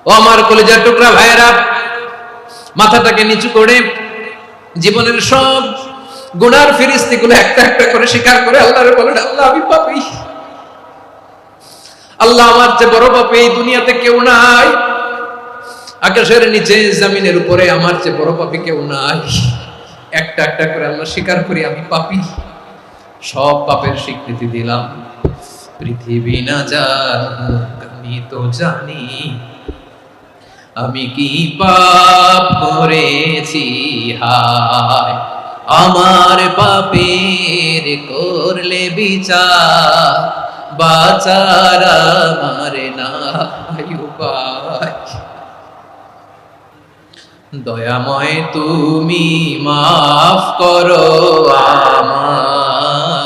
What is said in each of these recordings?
ও আমার কলিজার টুকরা ভাইয়েরা, মাথাটাকে নিচু করে জীবনের সব গুনার ফিরিস্তিগুলো একটা একটা করে স্বীকার করে আল্লাহরে বলেন, আল্লাহ আমি পাপী, আল্লাহ আমার চেয়ে বড় পাপী এই দুনিয়াতে কেউ নাই, আকাশের নিচে জমিনের উপরে আমার চেয়ে বড় পাপী কেউ নাই। একটা একটা করে আল্লাহ স্বীকার করি আমি পাপী, সব পাপের স্বীকৃতি দিলাম। পৃথিবী না জানুক আমি তো জানি আমি কি পাপ করেছি, হায় আমার পাপের করলে বিচার, বাঁচার আমার নাই উপায়। দয়াময় তুমি মাফ করো আমায়,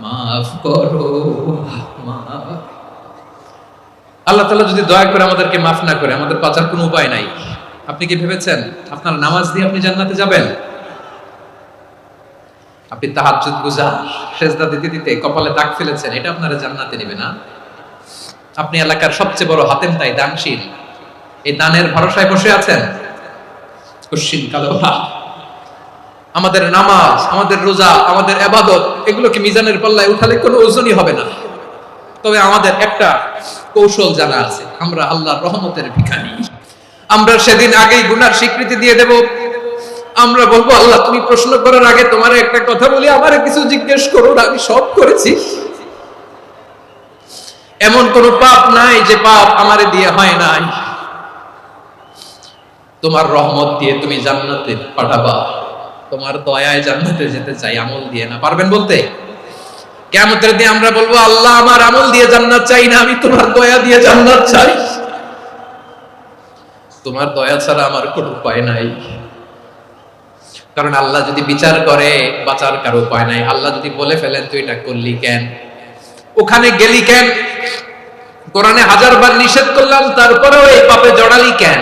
মাফ করো আমায়। আল্লাহ তাআলা যদি দয়া করে আমাদেরকে মাফ না করে, আমাদের বাঁচার কোনো উপায় নাই। আপনি কি ভেবেছেন আপনার নামাজ দিয়ে আপনি জান্নাতে যাবেন? আপনি তাহাজ্জুদ গুজার, সেজদা দিতে দিতে কপালে দাগ ফেলেছেন, এটা আপনারা জান্নাতে নেবে না? আপনি এলাকার সবচেয়ে বড় হাতেম তাই দানশীল, এই দানের ভরসায় বসে আছেন, কশিন কালো। আমাদের নামাজ, আমাদের রোজা, আমাদের ইবাদত, এগুলোকে মিজানের পাল্লায় উঠালে কোনো ওজনই হবে না। তবে আমাদের একটা কৌশল জানা আছে, আমরা আল্লাহর রহমতের ভিখারি। আমরা সেদিন আগেই গুনার স্বীকৃতি দিয়ে দেব। আমরা বলবো, আল্লাহ তুমি প্রশ্ন করার আগে তোমার একটা কথা বলি, আমারে কিছু জিজ্ঞেস করো, আমি সব করেছি। এমন কোন পাপ নাই যে পাপ আমারে দিয়ে হয় নাই। তোমার রহমত দিয়ে তুমি জান্নাতে পাঠাবা, তোমার দয়ায় জান্নাতে যেতে চাই, আমল দিয়ে না। পারবেন বলতে? কিয়ামতের দিন আমরা বলবো, আল্লাহ আমার আমল দিয়ে জান্নাত চাই না, আমি তোমার দয়া দিয়ে জান্নাত চাই। তোমার দয়া ছাড়া আমার কোনো উপায় নাই। কারণ আল্লাহ যদি বিচার করে, বাঁচার কারো উপায় নাই। আল্লাহ যদি বলে ফেলেন তুই এটা করলি কেন, ওখানে গেলি কেন, কোরআনে 1000 বার নিষেধ করলাম তারপরেও এই পাপে জড়ালি কেন,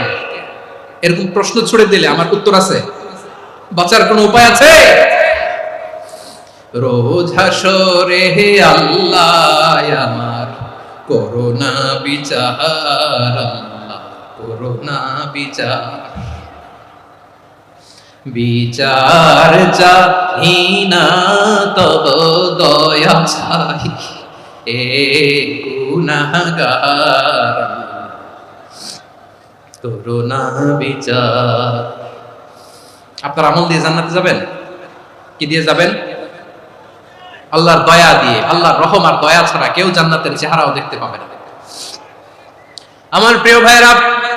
এরকম প্রশ্ন ছুড়ে দিলে আমার উত্তর আছে? বাঁচার কোনো উপায় আছে? রোজ হাসরে হে আল্লাহ আমার করোনা বিচার, আল্লাহ করোনা বিচার, বিচার চাহি না তব দয়া চাই, এ গুনাহগার করোনা বিচার। আপনার আমল দিয়ে জান্নাতে যাবেন? কি দিয়ে যাবেন? আল্লাহর দয়া দিয়ে। আল্লাহর রহম আর দয়া ছাড়া কেউ জান্নাতের চেহারাও দেখতে পাবে না। আমার প্রিয় ভাইরা,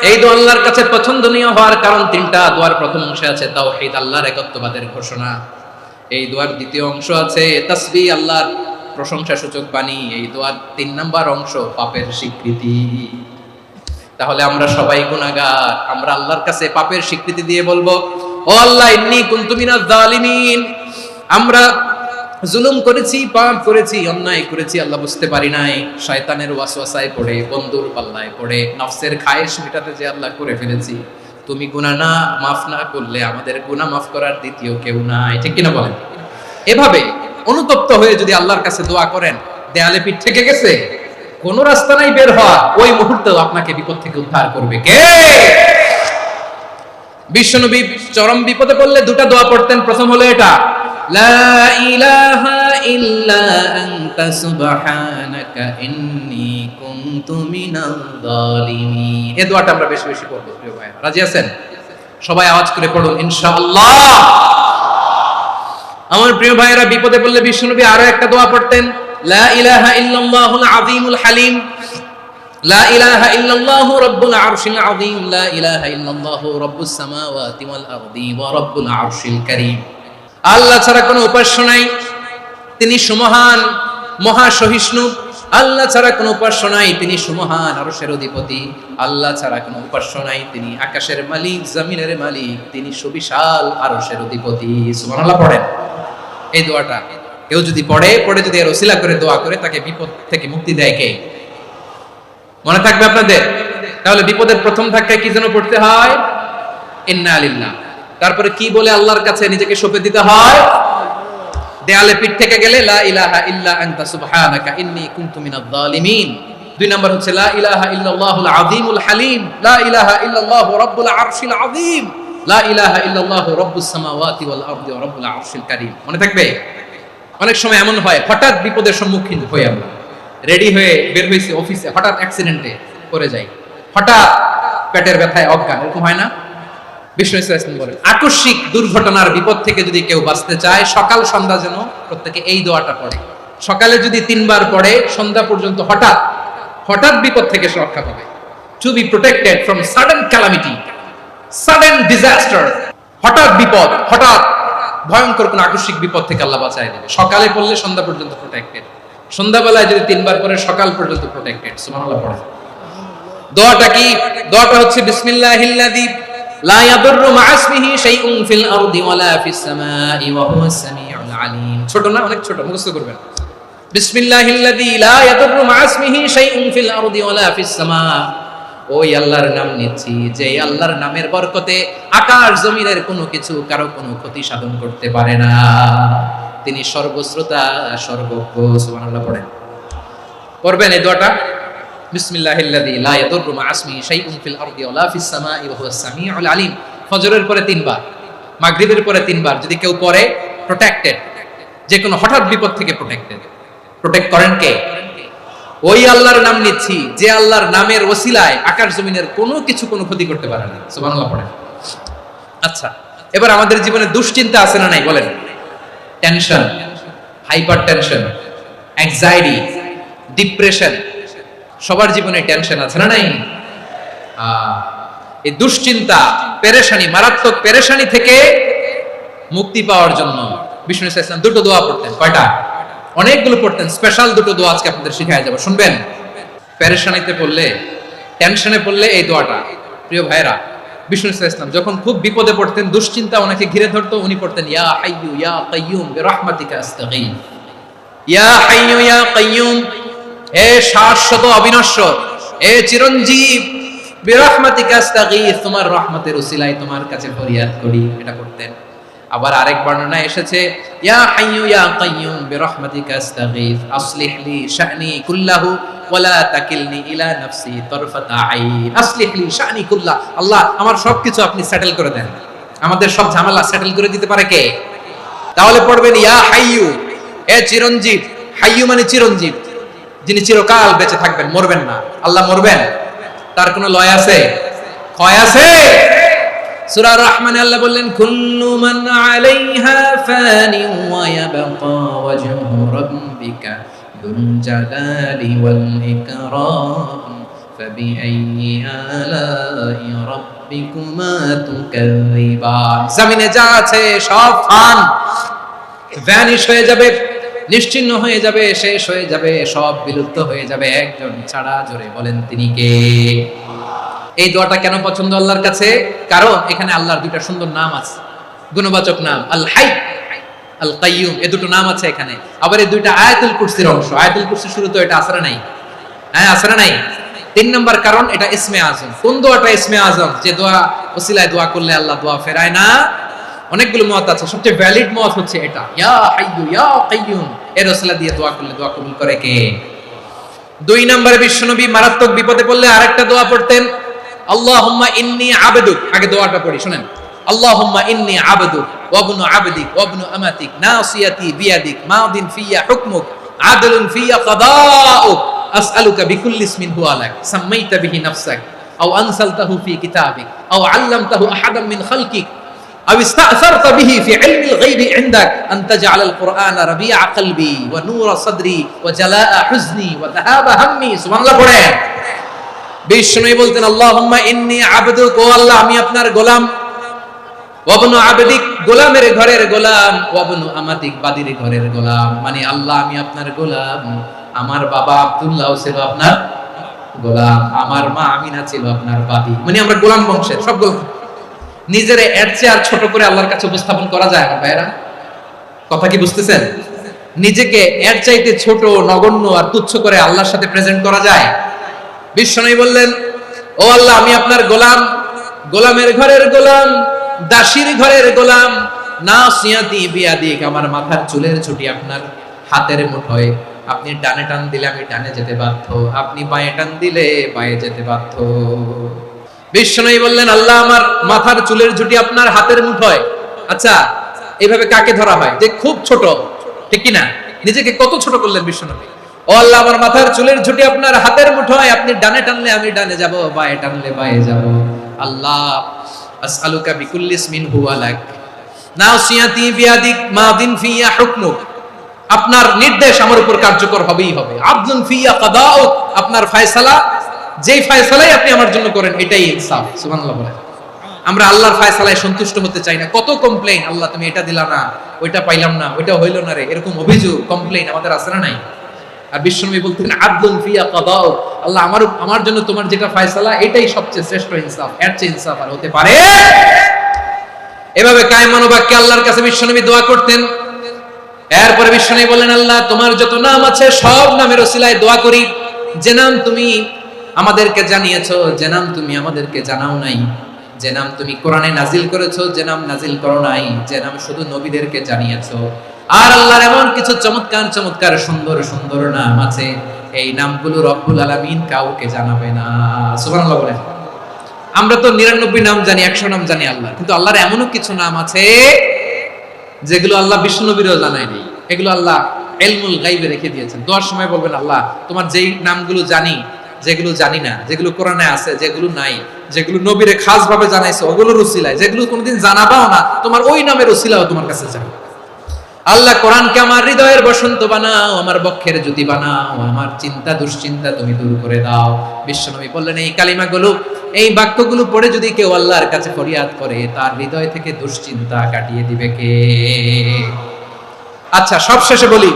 এই দোয়া আল্লাহর কাছে পছন্দনীয় হওয়ার কারণ তিনটা। দোয়ার প্রথম অংশে আছে তাওহীদ, আল্লাহর একত্ববাদের ঘোষণা। এই দোয়ার দ্বিতীয় অংশ আছে তাসবিহ, আল্লাহর প্রশংসা সূচক বাণী। এই দোয়ার 3 নাম্বার অংশ পাপের স্বীকৃতি। তাহলে আমরা সবাই গুনাহগার। আমরা আল্লাহর কাছে পাপের স্বীকৃতি দিয়ে বলবো, ও আল্লাহ ইন্নী কুনতু মিনাজ জালিমিন, আমরা জুলুম করেছি, পাপ করেছি, অন্যায় করেছি, আল্লাহ বুঝতে পারি নাই, শয়তানের ওয়াসওয়াসায় পড়ে, বন্ধুর পাল্লায় পড়ে, নফসের খায়েশ মেটাতে যে আল্লাহ করে ফেলেছি। তুমি গুনাহ না মাফ না করলে আমাদের গুনাহ মাফ করার দ্বিতীয় কেউ নাই। ঠিক কিনা বলেন? এভাবে অনুতপ্ত হয়ে যদি আল্লাহর কাছে দোয়া করেন, দেয়ালে পিঠ থেকে গেছে, কোন রাস্তা নাই বের হওয়া, ওই মুহূর্তেও আপনাকে বিপদ থেকে উদ্ধার করবে কে? বিশ্বনবী চরম বিপদে পড়লে দুটা দোয়া পড়তেন। প্রথম হলো এটা, লা ইলাহা ইল্লা আনতা সুবহানাকা ইন্নী কুনতু মিনাল জালিমিন। এই দোয়াটা আমরা বেশি বেশি পড়ব প্রিয় ভাই। রাজি আছেন? সবাই আওয়াজ করে পড়ুন ইনশাআল্লাহ। আমার প্রিয় ভাইরা, বিপদে পড়লে বিশ্বনবী আরো একটা দোয়া পড়তেন, লা ইলাহা ইল্লাল্লাহুল আযীমুল হালিম, লা ইলাহা ইল্লাল্লাহু রাব্বুল আরশিল আযীম, লা ইলাহা ইল্লাল্লাহু রাব্বুস সামাওয়াতি ওয়াল আরদি ওয়া রাব্বুল আরশিল কারীম। আল্লাহ ছাড়া কোনো উপাস্য নাই, তিনি সুমহান, মহা সহিষ্ণু। আল্লাহ ছাড়া কোনো উপাস্য নাই, তিনি সুমহান, আরশের অধিপতি। আল্লাহ ছাড়া কোনো উপাস্য নাই, তিনি আকাশের মালিক, জমিনের মালিক, তিনি সুবিশাল, আরশের অধিপতি। সুবহানাল্লাহ পড়েন এই দোয়াটা। কেউ যদি পড়ে যদি এর ওসিলা করে দোয়া করে, তাকে বিপদ থেকে মুক্তি দেয় কে? মনে থাকবে আপনাদের? তাহলে বিপদের প্রথম ধাক্কায় কি যেন পড়তে হয়? ইন্না লিল্লাহ। তারপরে কি বলে আল্লাহর কাছে নিজেকে সঁপে দিতে হয়? দেয়ালে পিঠ থেকে গেলে লা ইলাহা ইল্লা আনতা সুবহানাকা ইন্নী কুনতু মিনাজ জালিমিন। দুই নাম্বার হচ্ছে লা ইলাহা ইল্লাল্লাহুল আযীমুল হালিম, লা ইলাহা ইল্লাল্লাহু রাব্বুল আরশিল আযীম, লা ইলাহা ইল্লাল্লাহু রাব্বুস সামাওয়াতি ওয়াল আরদি ওয়া রাব্বুল আরশিল কারীম। মনে থাকবে? অনেক সময় এমন হয় হঠাৎ বিপদের সম্মুখীন হই আমরা, রেডি হয়ে বের হইছি অফিসে, হঠাৎ অ্যাক্সিডেন্টে পড়ে যাই, হঠাৎ পেটের ব্যথায় অজ্ঞান, এরকম হয় না? বিষ্ণু ইসলাম বলেন আকস্মিক দুর্ঘটনার বিপদ থেকে যদি কেউ বাঁচতে চায় সকাল সন্ধ্যা যেন প্রত্যেকে এই দোয়াটা পড়ে। সকালে যদি 3 বার পড়ে সন্ধ্যা পর্যন্ত হঠাৎ হঠাৎ বিপদ থেকে সে রক্ষা পাবে। To be protected from sudden calamity, sudden disaster, হঠাৎ বিপদ, হঠাৎ ভয়ঙ্কর কোন আকস্মিক বিপদ থেকে আল্লাহ বাঁচায় দেবে। সকালে পড়লে সন্ধ্যা পর্যন্ত প্রোটেক্টেড, সন্ধ্যাবেলায় যদি 3 বার পড়ে সকাল পর্যন্ত প্রোটেক্টেড। সুবহানাল্লাহ পড়ে। দোয়াটা কি? দোয়াটা হচ্ছে বিসমিল্লাহিল্লাযী লা ইয়াদুররু মা ইসমিহি শাইউন ফিল আরদি ওয়ালা ফিস সামাই ওয়া হুয়াস সামিউল আলিম। ছোট না? অনেক ছোট, মুখস্থ করবেন। বিসমিল্লাহিল্লাযী লা ইয়াদুররু মা ইসমিহি শাইউন ফিল আরদি ওয়ালা ফিস সামা। ওই আল্লাহর নাম নিচ্ছি যে আল্লাহর নামের বরকতে আকাশ জমিনের কোনো কিছু কারো কোনো ক্ষতি সাধন করতে পারে না। তিনি সর্বশ্রোতা, সর্বজ্ঞ। সুবহানাল্লাহ পড়েন। পড়বেন এই দোয়াটা, বিসমিল্লাহিল্লাযী লা ইয়াদুররু মা ইসমিহি শাইউন ফিল আরদি ওয়ালা ফিস সামাই ওয়া হুয়াস সামিউল আলিম। ফজরের পরে 3 বার, মাগরিবের পরে 3 বার যদি কেউ পড়ে প্রোটেক্টেড, যে কোনো হঠাৎ বিপদ থেকে প্রোটেক্টেড। প্রোটেক্ট করেন কে? ওই আল্লাহর নাম নিচ্ছি যে আল্লাহর নামের ওসিলায় আকাশ জমিনের কোনো কিছু কোনো ক্ষতি করতে পারে না। সুবহানাল্লাহ পড়েন। আচ্ছা, এবার আমাদের জীবনে দুশ্চিন্তা আছে না নাই বলেন? Tension, hyper tension, anxiety, depression, সবার জীবনে টেনশন আছে না নাই? এই দুশ্চিন্তা, পেরেশানি, মারাত্মক পেরেশানি থেকে মুক্তি পাওয়ার জন্য বিষ্ণু ইসলাম দুটো দোয়া পড়তেন। কয়টা? অনেকগুলো পড়তেন। স্পেশাল দুটো দোয়া আজকে আপনাদের শিখায় যাব, শুনবেন। পেরেশানিতে পড়লে, টেনশনে পড়লে এই দোয়াটা। প্রিয় ভাইরা, বিষ্ণু ইসলাম যখন খুব বিপদে পড়তেন, দুশ্চিন্তা ওনাকে ঘিরে ধরতো, উনি পড়তেন ইয়া হাইয়ু ইয়া কাইয়ুম বিরহমাতিকা আস্তাগীথ। ইয়া হাইয়ু ইয়া কাইয়ুম, হে শাশ্বত অবিনশ্বর, হে চিরঞ্জীব, বিরহমাতিকা আস্তাগীথ, তোমার রহমতের উসিলায় তোমার কাছে ফরিয়াদ করি। এটা করতেন। আবার আরেক বর্ণনায় এসেছে ইয়া হাইয়ু ইয়া কাইয়ুম বিরহমাতিকা আস্তাগীথ আসলিহ লি শা'নি কুল্লাহু ওয়া লা তাকিলনি ইলা নাফসি তারফাতা আইন। আসলিহ লি শা'নি কুল্লাহ, আল্লাহ আমার সবকিছু আপনি সেটেল করে দেন। আমাদের সব ঝামেলা সেটেল করে দিতে পারে কে? তাহলে পড়বেন ইয়া হাইয়ু, হে চিরঞ্জীব। হাইয়ু মানে চিরঞ্জীব, যিনি চিরকাল বেঁচে থাকবেন, মরবেন না। আল্লাহ মরবেন? তার কোনো লয় আছে? ক্ষয় আছে? সূরা রহমানে আল্লাহ বললেন কুল্লু মান আলাইহা ফানি ওয়া ইয়াবকা ওয়াজহু রাব্বিকা যুল জালালি ওয়াল ইকরাম ফাবিআইয়ি আলাই রাব্বিকুমা তুকাযযিবান। জমিনে যা আছে সব ফান, ভ্যানিশ হয়ে যাবে, নিশ্চিহ্ন হয়ে যাবে, শেষ হয়ে যাবে, সব বিলুপ্ত হয়ে যাবে, একজন ছাড়া। জোরে বলেন তিনি কে? এই দোয়াটা কেন পছন্দ আল্লাহর কাছে? কারণ এখানে আল্লাহর দুইটা সুন্দর নাম আছে, গুণবাচক নাম, আল হাই, আল কাইয়ুম। এই দুটো নাম আছে এখানে। আবার এই দুইটা আয়াতুল কুরসির অংশ। আয়াতুল কুরসির শুরুতে এটা আসরা নাই? হ্যাঁ, আসরা নাই। 3 নম্বর কারণ এটা ইসমে আজম। কোন দোয়াটা ইসমে আজম? যে দোয়া ওসিলায় দোয়া করলে আল্লাহ দোয়া ফেরায় না। অনেকগুলো মত আছে, সবচেয়ে ভ্যালিড মত হচ্ছে এটা, ইয়া হাইয়ু ইয়া কাইয়ুম। এর ওসিলা দিয়ে দোয়া করলে দোয়া কবুল করে কে? 2 নম্বরে বিশ্বনবী মারাত্মক বিপদে পড়লে আরেকটা দোয়া পড়তেন, আল্লাহুম্মা ইন্নী আবদুক। আগে দোয়াটা পড়ি, শুনেন। আল্লাহুম্মা ইন্নী আবদুক ওয়া ইবনু আবদিক ওয়া ইবনু আমাতিক নাসিয়াতি বিয়াদিক মাদিন ফিয়া হুকমুক আদলুন ফিয়া কাদাউক আসআলুকা বিকুল্লি ইসমিন হুয়া লাক সাম্মাইতা বিহি নাফসাক আও আনসালতাহু ফি কিতাবিক আও আল্লামতাহু আহাদাম মিন খালকিক আও ইস্তা'সারতা বিহি ফি ইলমিল গায়বি ইনদাক আন তাজআলাল কুরআনা রাবিআ কলবি ওয়া নূরা সাদরি ওয়া জালাআ হুজনি ওয়া যাহাবা হাম্মি। সুবহানাল্লাহ পড়ে। বিষ্ণু বলতেন আল্লাহুম্মা ইন্নী আবদুক, ও আল্লাহ আমি আপনার গোলাম, ওয়া ইবনু আবদিক, গোলামের ঘরের গোলাম, ওয়া ইবনু আমাতিক, বাদীর ঘরের গোলাম। মানে আল্লাহ আমি আপনার গোলাম। আমার বাবা আব্দুল্লাহ ছিল আপনার গোলাম, আমার মা আমিনা ছিল আপনার বাদী। মানে আমরা গোলাম বংশের, সব গোলাম। নিজেরে এর চেয়ে আর ছোট করে আল্লাহর কাছে উপস্থাপন করা যায় আমার ভাইরা? কথা কি বুঝতেছেন? নিজেকে এর চাইতে ছোট, নগণ্য আর তুচ্ছ করে আল্লাহর সাথে প্রেজেন্ট করা যায়? বিশ্বনবী বললেন ও আল্লাহ আমি আপনার গোলাম, গোলামের ঘরের গোলাম, দাসীর ঘরের গোলাম, নাসিয়াতি বিয়াদিক, আমার মাথার চুলের ছুটি আপনার হাতের মুঠোয়, আপনি ডানে টান দিলে আমি ডানে যেতে বাধ্য, আপনি বাঁয়ে টান দিলে বাঁয়ে যেতে বাধ্য। বিশ্বনবী বললেন, আল্লাহ আমার মাথার চুলের ঝুঁটি আপনার হাতের মুঠোয়। আচ্ছা, এইভাবে কাকে ধরা হয় যে খুব ছোট, ঠিক কি না? নিজেকে কত ছোট করলেন বিশ্বনবী। ও আল্লাহ, আমার মাথার চুলের ঝুঁটি আপনার হাতের মুঠোয়, আপনি ডানে টানলে আমি ডানে যাব, বাঁয়ে টানলে বাঁয়ে যাব। আল্লাহ, আসআলুকা বিকুল্লি ইসমিন হুয়া লাক নাসিয়াতি বিয়াদিক মাদিন ফিয়া হুকমুক, আপনার নির্দেশ আমার উপর কার্যকর হবেই হবে। আদলুন ফিয়া কাদাউক, আপনার ফয়সালা, যেই ফয়সালাই আপনি আমার জন্য করেন এটাই ইনসাফ। সুবহানাল্লাহ বলেন। আমরা আল্লাহর ফয়সালায় সন্তুষ্ট হতে চাই না। কত কমপ্লেইন, আল্লাহ তুমি এটা দিলা না, ওইটা পাইলাম না, ওইটা হইল না রে, এরকম অভিযোগ কমপ্লেইন আমাদের আছে না নাই? আর বিশ্বনবী বলতেন, আদলুন ফিয়া কাদাউক, আল্লাহ আমার জন্য তোমার যেটা ফয়সালা এটাই সবচেয়ে শ্রেষ্ঠ ইনসাফ, এর চেয়ে ইনসাফ আর হতে পারে? এভাবে কায়মান বাক্যে আল্লাহর কাছে বিশ্বনবী দোয়া করতেন। এরপরে বিশ্বনবী বললেন, আল্লাহ তোমার যত নাম আছে সব নামের ওসিলায় দোয়া করি, যে নাম তুমি আমাদেরকে জানিয়েছো, যে নাম তুমি আমাদেরকে জানাও নাই, যে নাম তুমি কোরআনে নাজিল করেছো, যে নাম নাজিল করো নাই, যে নাম শুধু নবীদেরকে জানিয়েছো। আর আল্লাহর এমন কিছু চমৎকার চমৎকার সুন্দর সুন্দর নাম আছে, এই নামগুলো রব্বুল আলামিন কাউকে জানাবে না। সুবহানাল্লাহ বলেন। আমরা তো 99 নাম জানি, 100 নাম জানি আল্লাহ, কিন্তু আল্লাহর এমনও কিছু নাম আছে যেগুলো আল্লাহ বিষ্ণু নবীরও জানায়নি। এগুলো আল্লাহ ইলমুল গায়বে রেখে দিয়েছেন। দোয়ার সময় বলবেন, আল্লাহ তোমার যেই নামগুলো জানি, যেগুলো জানি না, যেগুলো কোরআনে আছে, যেগুলো নাই, যেগুলো নবীরে খাস ভাবে জানাইছো ওগুলোর উসিলায়, যেগুলো কোনোদিন জানাবাও না তোমার ওই নামের উসিলাও তোমার কাছে চাই। আল্লাহ কোরআনকে আমার হৃদয়ের বসন্ত বানাও, আমার বক্ষের জ্যোতি বানাও, আমার চিন্তা দুশ্চিন্তা তুমি দূর করে দাও। বিশ্বনবী বললেন, এই কালিমাগুলো, এই বাক্যগুলো পড়ে যদি কেউ আল্লাহর কাছে ফরিয়াদ করে, তার হৃদয় থেকে দুশ্চিন্তা কাটিয়ে দিবে কে? আচ্ছা, সবশেষে বলি,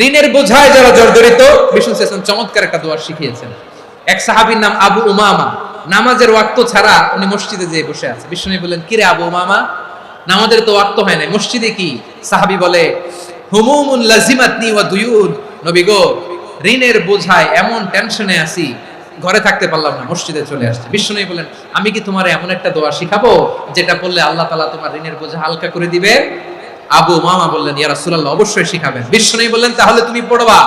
ঋণের বোঝায় যারা জর্জরিত, বিষ্ণু সাল্লাল্লাহু চমৎকার একটা দোয়া শিখিয়েছেন। এক সাহাবীর নাম আবু উমামা, নামাজের ওয়াক্ত ছাড়া উনি মসজিদে যেয়ে বসে আছে। বিষ্ণু বললেন, কিরে আবু উমামা, নামাজের তো ওয়াক্ত হয় না, মসজিদে কি? সাহাবী বলে, হুমুমুন লাজিমাতনি ওয়া দুয়ুন, নবী গো, ঋণের বোঝায় এমন টেনশনে আছি, ঘরে থাকতে পারলাম না, মসজিদে চলে আসছে। বিশ্বনবী বলেন, আমি কি তোমার এমন একটা দোয়া শিখাবো যেটা বললে আল্লাহ তাআলা তোমার ঋণের বোঝা হালকা করে দিবে? আবু উমামা বললেন, ইয়া রাসূলুল্লাহ, অবশ্যই শিখাবেন। বিশ্বনবী বললেন, তাহলে তুমি পড়বা,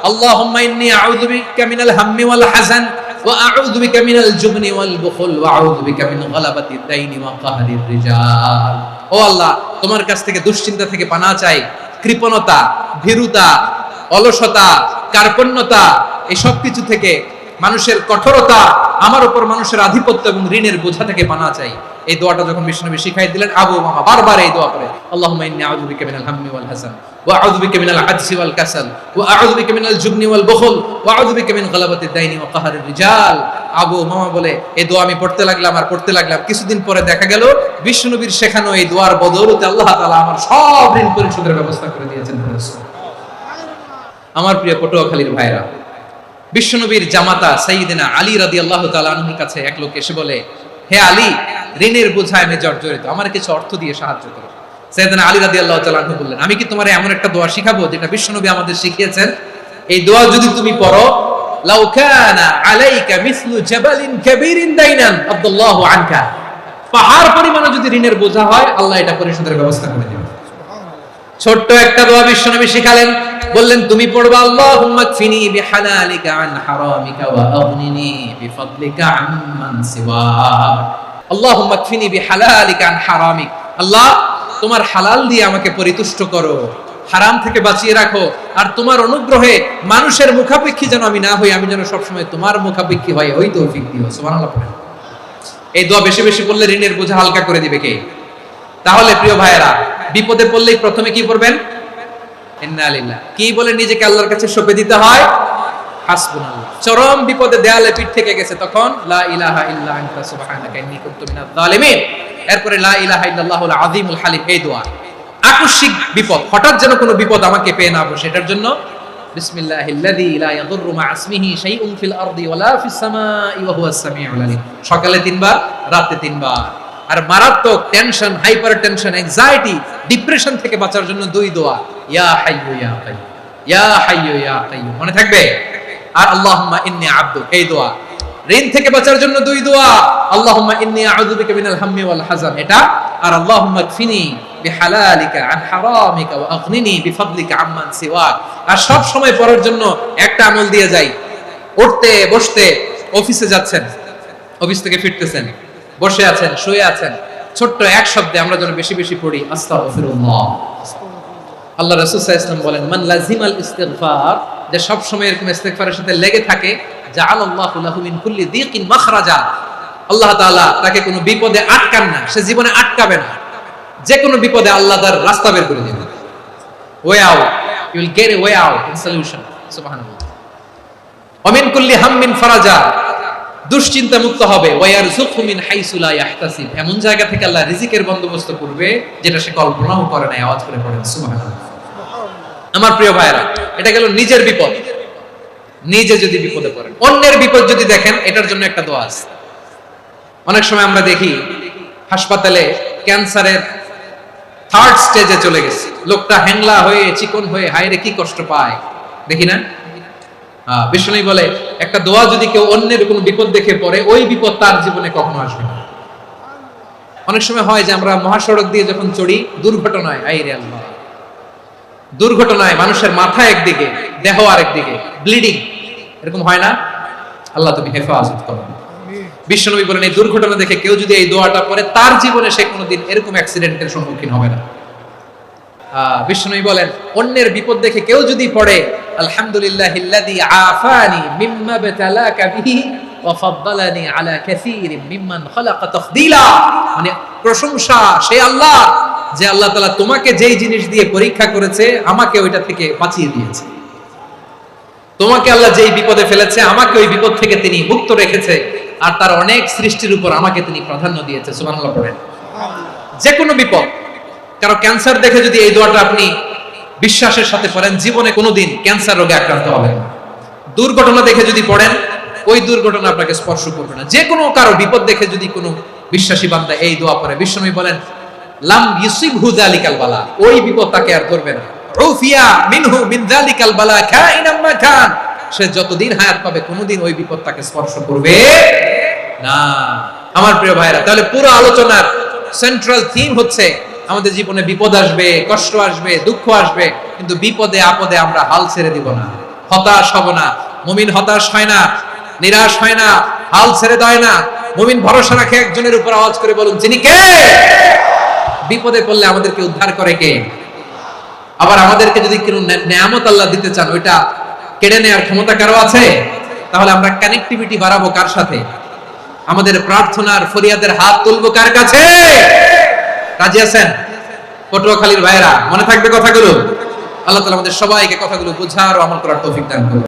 আল্লাহুম্মা ইন্নী আউযু বিকা মিনাল হাম্মি ওয়াল হাযান ওয়া আউযু বিকা মিনাল জুবনি ওয়াল বুখল ওয়া আউযু বিকা মিন গালাবাতিদ দাইনি ওয়া কাহরির রিজাল। ও আল্লাহ, তোমার কাছ থেকে দুশ্চিন্তা থেকে পানাহ চাই, কৃপণতা, ভীরুতা, অলসতা, কার্পণ্যতা, এই সব কিছু থেকে, মানুষের কঠোরতা, আমার উপর মানুষের আধিপত্য এবং ঋণের বোঝা থেকে পানাহ চাই। এই দোয়াটা যখন বিশ্বনবী শিখাই দিলেন, আবু উমামা বারবার এই দোয়া করে, আল্লাহুম্মা ইন্নী আউযু বিকা মিনাল হাম্মি ওয়াল হাযান ওয়া আউযু বিকা মিনাল আজজি ওয়াল কাসাল ওয়া আউযু বিকা মিনাল জুবনি ওয়াল বুখল ওয়া আউযু বিকা মিন গালাবাতিদ দাইনি ওয়া কাহরির রিজাল। আবু উমামা বলে, এই দোয়া আমি পড়তে লাগলাম আর পড়তে লাগলাম, কিছুদিন পরে দেখা গেল বিশ্বনবীর শেখানো এই দোয়ার বদৌলতে আল্লাহ তাআলা আমার সব ঋণ পরিশোধের ব্যবস্থা করে দিয়েছেন। আমার প্রিয় পটুয়াখালীর ভাইরা, বিশ্বনবীর জামাতা সাইয়্যিদিনা আলী রাদিয়াল্লাহু তাআলা আনহুর কাছে এক লোক এসে বলে, হে আলী, ঋণের বোঝায় আমি জর্জরিত, আমার কিছু অর্থ দিয়ে সাহায্য করো। সাইয়্যিদিনা আলী রাদিয়াল্লাহু তাআলা আনহু বললেন, আমি কি তোমার এমন একটা দোয়া শিখাবো যেটা বিশ্বনবী আমাদের শিখিয়েছেন? এই দোয়া যদি তুমি পড়ো, লাউ কানা আলাইকা মিসলু জাবালিন কাবীরিন দাইনান আব্দুল্লাহু আনকা, পাহাড় পরিমাণে যদি ঋণের বোঝা হয়, আল্লাহ এটা পরিশোধের ব্যবস্থা করে দিবেন। ছোট্ট একটা দোয়া বিশ্বনবী শিখালেন, বললেন, তুমি পড়বা, আল্লাহুম্মা কফিনি বিহালালিকা আন হারামিকা ওয়া আগনিনি বিফাদলিকা আম্মান সিওয়াক। আল্লাহুম্মা কফিনি বিহালালিকা আন হারামিক, আল্লাহ তোমার হালাল দিয়ে আমাকে পরিতুষ্ট করো, হারাম থেকে বাঁচিয়ে রাখো, আর তোমার অনুগ্রহে মানুষের মুখাপেক্ষী যেন আমি না হই, আমি যেন সবসময় তোমার মুখাপেক্ষী হই, ওই তৌফিক দিও। সুবহানাল্লাহ। এই দোয়া বেশি বেশি পড়লে ঋণের বোঝা হালকা করে দিবে কে? তাহলে প্রিয় ভাইয়েরা, বিপদে পড়লেই প্রথমে কি পড়বেন? ইন্না লিল্লাহ। কি বলে নিজেকে আল্লাহর কাছে সঁপে দিতে হয়? হাসবুনাল্লাহ। চরম বিপদে দেয়ালে পিঠ থেকে গেছে, তখন লা ইলাহা ইল্লা আনতা সুবহানাকা ইন্নী কুনতু মিনাজ জালিমিন। এরপরে লা ইলাহা ইল্লাল্লাহুল আযীমুল হালিম, এই দোয়া। আকস্মিক বিপদ, হঠাৎ যেন কোনো বিপদ আমাকে পেয়ে না বসে, এটার জন্য বিসমিল্লাহিল্লাযী লা ইয়াদুররু মা ইসমিহি শাইউন ফিল আরদি ওয়ালা ফিস সামাই ওয়া হুয়াস সামিউল আলীম। সকালে 3 বার, রাতে 3 বার। আর মারাত্মক tension, hyper tension, anxiety, depression থেকে বাঁচার জন্য 2 দোয়া, ইয়া হাইয়্যু ইয়া কাইয়্যুম, ইয়া হাইয়্যু ইয়া কাইয়্যুম, মনে থাকবে? আর আল্লাহুম্মা ইন্নী আবদুক, এই দোয়া। ঋণ থেকে বাঁচার জন্য দুই দোয়া, আল্লাহুম্মা ইন্নী আউযু বিকা মিনাল হাম্মি ওয়াল হাযান, এটা আর আল্লাহুম্মা কফিনি বিহালালিকা আন হারামিকা ওয়া আগনিনি বিফাদলিকা আম্মান সিওয়াক। আর সব সময় পড়ার জন্য একটা আমল দিয়ে যাই, উঠতে বসতে, অফিসে যাচ্ছেন, অফিস থেকে ফিরতেছেন, বসে আছেন, শুয়ে আছেন, ছোট্ট এক শব্দে আমরা যেন বেশি বেশি পড়ি আস্তাগফিরুল্লাহ। আল্লাহ রাসূল সাল্লাল্লাহু আলাইহি ওয়াসাল্লাম বলেন, মান লাজিমাল ইস্তিগফার, যে সব সময় এরকম ইস্তিগফারের সাথে লেগে থাকে, জাআলাল্লাহু লাহু মিন কুল্লি দিকিন মাখরাজা, আল্লাহ তাআলা তাকে কোনো বিপদে আটকান না, সে জীবনে আটকাবে না, যে কোনো বিপদে আল্লাহ তার রাস্তা বের করে দিবেন। Way out, you will get a way out in solution. সুবহানাল্লাহ। ওয়া মিন কুল্লি হাম্মিন ফারাজা, দুশ্চিন্তা মুক্ত হবে। ওয়া ইয়ারযুকহু মিন হাইসু লা ইয়াহতাসিব, এমন জায়গা থেকে আল্লাহ রিজিকের বন্দোবস্ত করবে যেটা সে কল্পনাও করে না। আওয়াজ করে পড়েন সুবহানাল্লাহ। আমার প্রিয় ভাইরা, এটা গেল নিজের বিপদ। নিজে যদি বিপদে পড়েন, অন্যের বিপদ যদি দেখেন, এটার জন্য একটা দোয়া আছে। অনেক সময় আমরা দেখি হাসপাতালে ক্যান্সারের থার্ড স্টেজে চলে গেছে, লোকটা হ্যাংলা হয়ে চিকন হয়ে হায়রে কি কষ্ট পায়, দেখি না? বিষ্ণু বলে একটা দোয়া যদি কেউ অন্যের কোনো বিপদ দেখে পড়ে, ওই বিপদ তার জীবনে কখনো আসবে না। অনেক সময় হয় যে আমরা মহাসড়ক দিয়ে যখন চড়ি, দুর্ঘটনায়, আইরে আল্লাহ, দুর্ঘটনায় মানুষের মাথা একদিকে, দেহ আরেকদিকে, ব্লিডিং, এরকম হয় না? আল্লাহ তুমি হেফাজত করো। বিশ্বনবী বলেন এই দুর্ঘটনা দেখে কেউ যদি এই দোয়াটা পড়ে, তার জীবনে সে কোনোদিন এরকম অ্যাক্সিডেন্টের সম্মুখীন হবে না। বিশ্বনবী বলেন অন্যের বিপদ দেখে কেউ যদি পড়ে, আলহামদুলিল্লাহিল্লাযী আফানি মিম্মা বাতালাকা বিহি ওয়া ফাদ্দালানি আলা কাসীরিম মিম্মান খালাকা তাফদীলা, মানে প্রশংসা সেই আল্লাহ, যে আল্লাহ তাআলা তোমাকে যেই জিনিস দিয়ে পরীক্ষা করেছে, আমাকে ওইটা থেকে বাঁচিয়ে দিয়েছে। তোমাকে আল্লাহ যেই বিপদে ফেলেছে, আমাকে ওই বিপদ থেকে তিনি মুক্ত রেখেছে, আর তার অনেক সৃষ্টির উপর আমাকে তিনি প্রাধান্য দিয়েছে। সুবহানাল্লাহ পড়েন। যে কোনো বিপদ, কারণ ক্যান্সার দেখে যদি এই দোয়াটা আপনি বিশ্বাসের সাথে পড়েন, জীবনে কোনোদিন ক্যান্সার রোগে আক্রান্ত হবেন না। দুর্ঘটনা দেখে যদি পড়েন, ওই দুর্ঘটনা আপনাকে স্পর্শ করবে না। যে কোনো কারো বিপদ দেখে যদি কোনো বিশ্বাসী বান্দা এই দোয়া পড়ে, বিশ্বনবী বলেন লাম ইউসিবহু যালিকাল বালা, ওই বিপদ তাকে আর ধরবে না। উফিয়া মিনহু মিন যালিকাল বালা কাইনাম মা কান, সে যতদিন হায়াত পাবে কোনোদিন ওই বিপদ তাকে স্পর্শ করবে না। আমার প্রিয় ভাইরা, তাহলে পুরো আলোচনার সেন্ট্রাল থিম হচ্ছে আমাদের জীবনে বিপদ আসবে, কষ্ট আসবে, দুঃখ আসবে, কিন্তু বিপদে আপদে আমরা হাল ছেড়ে দিব না, হতাশ হব না। মুমিন হতাশ হয় না, নিরাশ হয় না, হাল ছেড়ে দেয় না। মুমিন ভরসা রাখে একজনের উপর। আওয়াজ করে বলুন, যিনি কে? বিপদে পড়লে আমাদেরকে উদ্ধার করে কে? আবার আমাদেরকে যদি কোনো নেয়ামত আল্লাহ দিতে চান, ওইটা কেড়ে নেওয়ার ক্ষমতা কারো আছে? তাহলে আমরা কানেক্টিভিটি বাড়াবো কার সাথে? আমাদের প্রার্থনার ফরিয়াদের হাত তুলবো কার কাছে? রাজি আছেন? পটুয়াখালীর ভাইরা, মনে থাকবে কথাগুলো। আল্লাহ তাআলা আমাদের সবাইকে কথাগুলো বোঝার ও আমল করার তৌফিক দান করুন।